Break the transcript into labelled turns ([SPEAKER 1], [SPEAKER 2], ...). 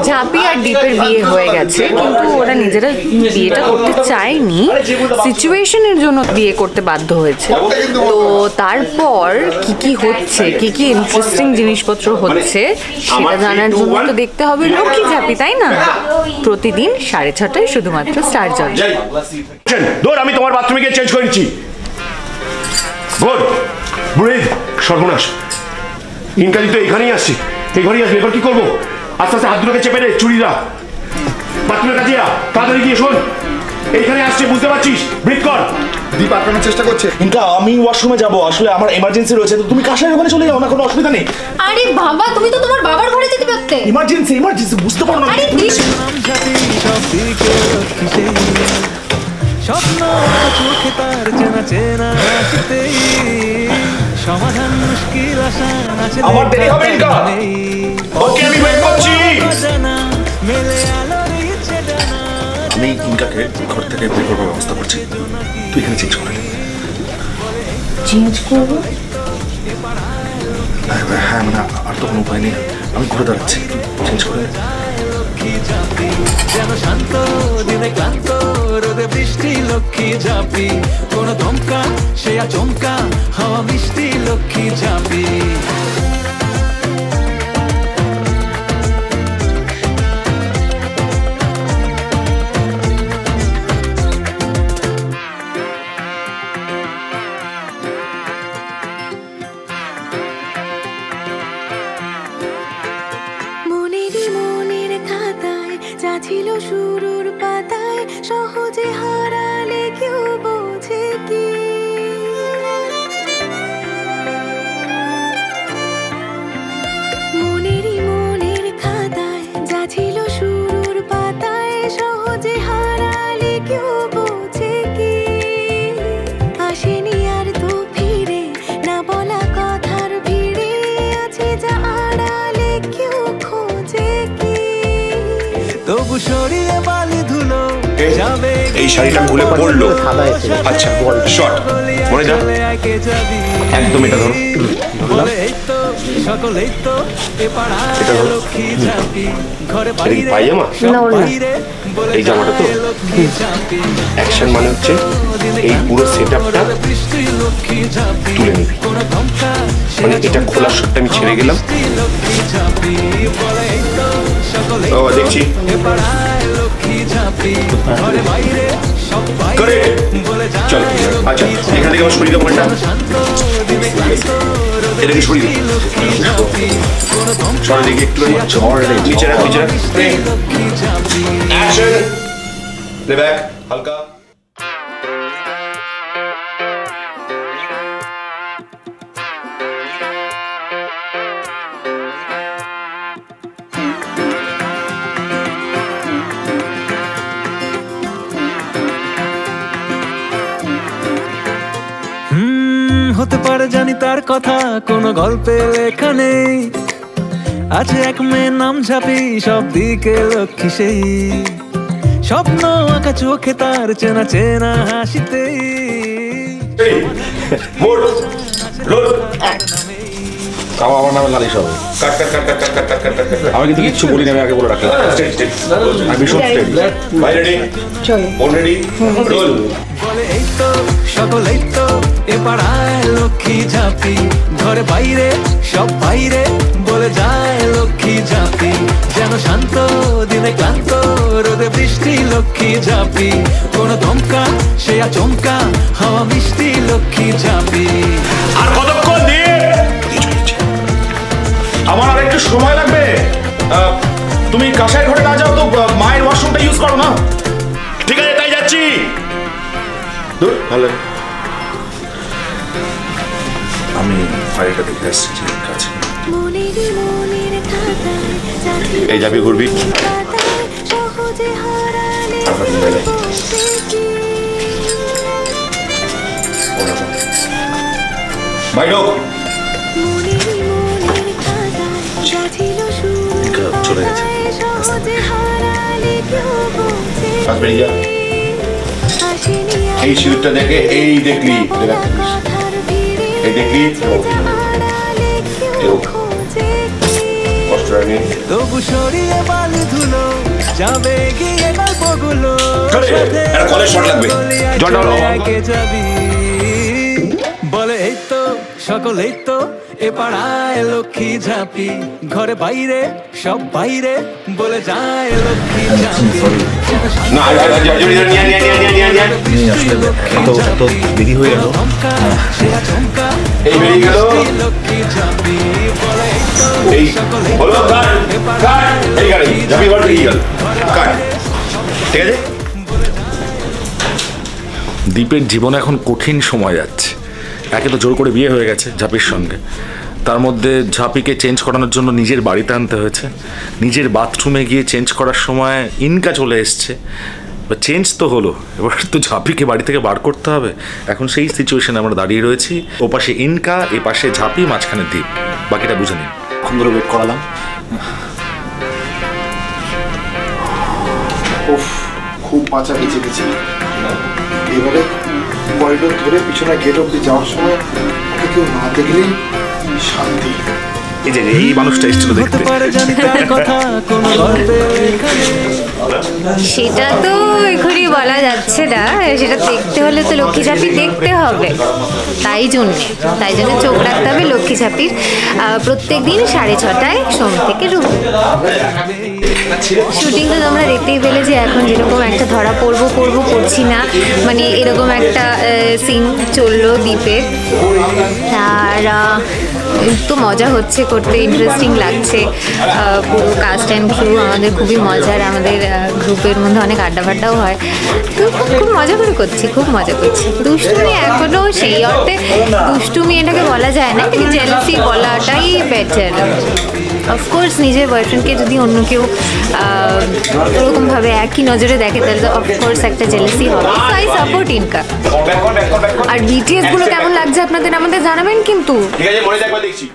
[SPEAKER 1] ঝাঁপি আর দীপের বিয়ে হয়ে গেছে, কিন্তু ওরা নিজেরা বিয়েটা করতে চায়নি, সিচুয়েশনের জন্য বিয়ে করতে বাধ্য হয়েছে। তো তারপর কি কি হচ্ছে, কি কি ইন্টারেস্টিং জিনিসপত্র হচ্ছে সেটা জানার জন্য তো দেখতে হবে লক্ষ্মী ঝাঁপি, তাই না? প্রতিদিন 6:30টায় শুধুমাত্র স্টার জলসায়।
[SPEAKER 2] আমি তোমার বাথরুমে গিয়ে চেঞ্জ করে নিচ্ছি। সর্বনাশ, ইনকালি তো এখানেই আসছে, এই ঘরেই আসবে। এবার কি করবো? আস্তে আস্তে হাত দুটোকে চেপে রে, চুরিরা বাথরুমের কাছে তাড়াতাড়ি গিয়ে শোন, এইখানে আসছে, বুঝতে পারছিস? ব্রিথ কর।
[SPEAKER 3] দীপ আটকানোর চেষ্টা করছে।
[SPEAKER 4] ইনকা, আমি ওয়াশরুমে যাবো, আসলে আমার এমার্জেন্সি রয়েছে, তো তুমি কাশের ওখানে চলে যাও না, কোনো অসুবিধা নেই।
[SPEAKER 5] আরে বাবা, তুমি তো তোমার বাবার ঘরে যেতে পারতে।
[SPEAKER 4] ইমার্জেন্সি বুঝতে পারো না।
[SPEAKER 5] আরে দীপ,
[SPEAKER 6] স্বপ্ন চোখে তার চেনা চেনা আসতেই সমাধান মুশকিল আশা আছে।
[SPEAKER 2] আমার দেরি হবে ইনকা। ওকে, আমি ওয়েট করছি।
[SPEAKER 6] মেলে আলোর ইচ্ছে ডানা।
[SPEAKER 4] আমি ইনকাকে ঘর থেকে বের করার ব্যবস্থা করছি, তুই এখানে চেঞ্জ করে নে।
[SPEAKER 1] চেঞ্জ করবো?
[SPEAKER 4] হ্যাঁ, মানে আর তো কোনো উপায় নেই, আমি ঘুরে দাঁড়াচ্ছি, চেঞ্জ করে নে।
[SPEAKER 6] যেন শান্ত দিনে ক্লান্ত রোদে বৃষ্টি লক্ষ্মী ঝাঁপি, কোন ধমকা সে আচমকা হাওয়া মিষ্টি লক্ষ্মী ঝাঁপি।
[SPEAKER 7] ছিল শুরুর পাতায় সহজে হারালে কেউ বোঝে কি, মনের খাতায় যা ছিল শুরুর পাতায় সহজে হারালে কেউ বোঝে কি, আসেনি আর তো ফিরে না বলা কথার ভিড়ে, আছে যা আড়ালে কেউ খোঁজে কি,
[SPEAKER 6] তবু সরিয়ে বালি ধুলো যাবে।
[SPEAKER 2] এই শাড়িটা খুলে পড়লো। আচ্ছা, শর্ট মনে যা, একদম এটা ধরো।
[SPEAKER 6] সকলেই তো এ পাড়ায় লক্ষ্মী ঝাঁপি, ঘরে বাইরে
[SPEAKER 2] পায়জামা এই জামাটা তো অ্যাকশন মানে হচ্ছে এই পুরো সেটআপটা তুলে নিবি, মানে এটা খোলার শটটা আমি ছেড়ে গেলাম। ও দেখছি চল। আচ্ছা, এখান থেকে আমার সরিয়ে দেবো, এটা কি সরিয়ে সরে দিকে একটু নিচে রাখ, নিচে রাখ। অ্যাকশন, প্লে ব্যাক হালকা।
[SPEAKER 6] হতে পারে জানি তার কথা কোনো গল্পে লেখা নেই, আছে এক মেয়ের নাম ঝাঁপি, সব দিকে লক্ষ্মী সেই, স্বপ্ন আঁকা চোখে তার চেনা চেনা হাসিতেই।
[SPEAKER 4] আমার নামে লালিশ হবে। আমি কিন্তু কিচ্ছু বলি না, আমি আগে বলে রাখলাম।
[SPEAKER 6] বলে এই তো সকলেই তো এ পাড়ায় লক্ষ্মী ঝাঁপি, ঘরে বাইরে সব বাইরে বলে যায় লক্ষ্মী ঝাঁপি, যেন শান্ত দিনে ক্লান্ত রোদে বৃষ্টি লক্ষ্মী ঝাঁপি, কোন ধমকা সে আচমকা হাওয়া মিষ্টি লক্ষ্মী ঝাঁপি।
[SPEAKER 2] আর কতক্ষণ দিয়ে? আমার আর একটু সময় লাগবে। তুমি কাঁসাই ঘরে না যাও তো মায়ের ওয়াশরুমটা ইউজ করো না। ঠিক আছে, তাই যাচ্ছি। দূর ভালো,
[SPEAKER 4] আমি ফাইলটা দেখে আসছি, ঠিক আছে।
[SPEAKER 2] এই যাবি ঘুরবি। বাইরে
[SPEAKER 4] চলে গেছে।
[SPEAKER 2] এই সিঁদুরটা দেখে এই দেখলি, এই দেখলি
[SPEAKER 6] তবু সরিয়ে বালি যাবে গিয়ে গল্পগুলো
[SPEAKER 4] চলে, একটা কলের shot লাগবে।
[SPEAKER 2] জলটা হলো।
[SPEAKER 6] যাবি বলে এই তো সকলেই তো এ পাড়ায় লক্ষ্মী ঝাঁপি, ঘরে বাইরে সব বাইরে বলে যায় লক্ষ্মী ঝাঁপি।
[SPEAKER 2] না
[SPEAKER 4] এত দেরি হয়ে গেল।
[SPEAKER 2] এই বেরিয়ে গেল।
[SPEAKER 6] লক্ষ্মী ঝাঁপি বলে এই তো
[SPEAKER 2] এই
[SPEAKER 6] সকলেই
[SPEAKER 2] হলো কাট কাট এই গাড়ি যাবি বল বেরিয়ে গেল কাট ঠিক আছে।
[SPEAKER 4] দীপের জীবনে এখন কঠিন সময় যাচ্ছে। একে তো জোর করে বিয়ে হয়ে গেছে ঝাঁপির সঙ্গে, তার মধ্যে ঝাঁপিকে চেঞ্জ করানোর জন্য নিজের বাড়িতে আনতে হয়েছে। নিজের বাথরুমে গিয়ে চেঞ্জ করার সময় ইনকা চলে এসছে। চেঞ্জ তো হলো, এবার তো ঝাঁপিকে বাড়ি থেকে বার করতে হবে। এখন সেই সিচুয়েশনে আমরা দাঁড়িয়ে রয়েছি। ও পাশে ইনকা, এ পাশে ঝাঁপি, মাঝখানে দ্বীপ। বাকিটা বুঝে নিন।
[SPEAKER 3] এখন ধরে ওয়েট করালাম। উফ, খুব বাঁচা বেঁচে গেছি। এবারে করিডোর ধরে পিছনে গেট অব্দি যাওয়ার সময় ওকে কেউ না দেখলেই শান্তি।
[SPEAKER 4] এই যে এই মানুষটা এসেছিল দেখতে।
[SPEAKER 5] সেটা তো এখনই বলা যাচ্ছে না, সেটা দেখতে হলে তো লক্ষ্মী ঝাঁপি দেখতে হবে। তাই জন্য চোখ রাখতে হবে লক্ষ্মী ঝাঁপির প্রত্যেক দিন 6:30টায় সোম থেকে রবি। শুটিং তো তোমরা দেখতেই পেলে যে এখন যেরকম একটা ধরা পড়ছি না, মানে এরকম একটা সিন চললো দ্বীপের। আর তো মজা হচ্ছে করতে, ইন্টারেস্টিং লাগছে। পুরো কাস্ট অ্যান্ড ক্রু আমাদের খুবই মজার, আমাদের গ্রুপের মধ্যে অনেক আড্ডা ফাড্ডাও হয়। তো খুব মজা করে করছি, খুব মজা করছি। দুষ্টুমি এখনও সেই অর্থে দুষ্টুমি এটাকে বলা যায় না, কিন্তু জেলাসি বলাটাই বেটার। অফকোর্স নিজের বয়ফ্রেন্ডকে যদি অন্য কেউ ওরকমভাবে একই নজরে দেখে তাহলে তো অফকোর্স একটা জেলাসি হবে। আই সাপোর্ট ইনকা। আর বিটিএস গুলো কেমন লাগছে আপনাদের আমাদের জানাবেন কিন্তু।
[SPEAKER 2] ঠিক আছে মনে থাকবে দেখছি।